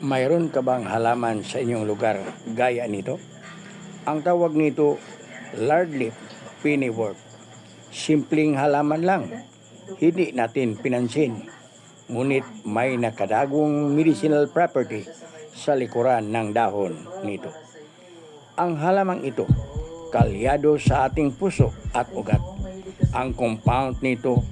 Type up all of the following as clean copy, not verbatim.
Mayroon ka bang halaman sa inyong lugar gaya nito? Ang tawag nito, lardleaf pennywort. Simpleng halaman lang, hindi natin pinansin. Ngunit may nakadagong medicinal property sa likuran ng dahon nito. Ang halamang ito, kalyado sa ating puso at ugat. Ang compound nito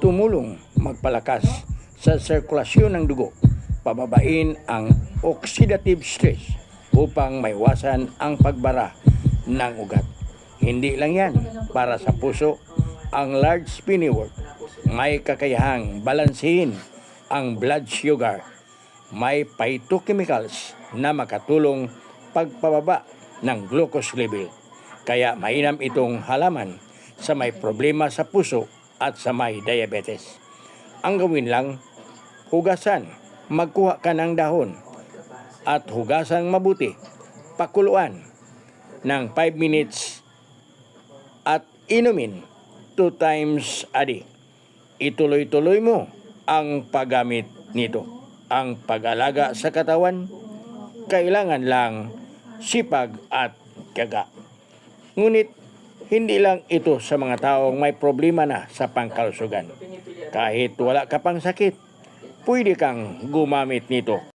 tumulong magpalakas sa sirkulasyon ng dugo, pababain ang oxidative stress upang maiwasan ang pagbara ng ugat. Hindi lang yan para sa puso, ang large pennywort may kakayahang balansehin ang blood sugar. May phytochemicals na makatulong pagpababa ng glucose level. Kaya mainam itong halaman sa may problema sa puso at sa may diabetes. Ang gawin lang, hugasan, magkuha ka ng dahon at hugasan mabuti, pakuluan ng 5 minutes at inumin 2 times a day. Ituloy-tuloy mo ang paggamit nito. Ang pag-alaga sa katawan, kailangan lang sipag at tiyaga. Ngunit hindi lang ito sa mga taong may problema na sa pangkalusugan. Kahit wala ka pang sakit, pwede kang gumamit nito.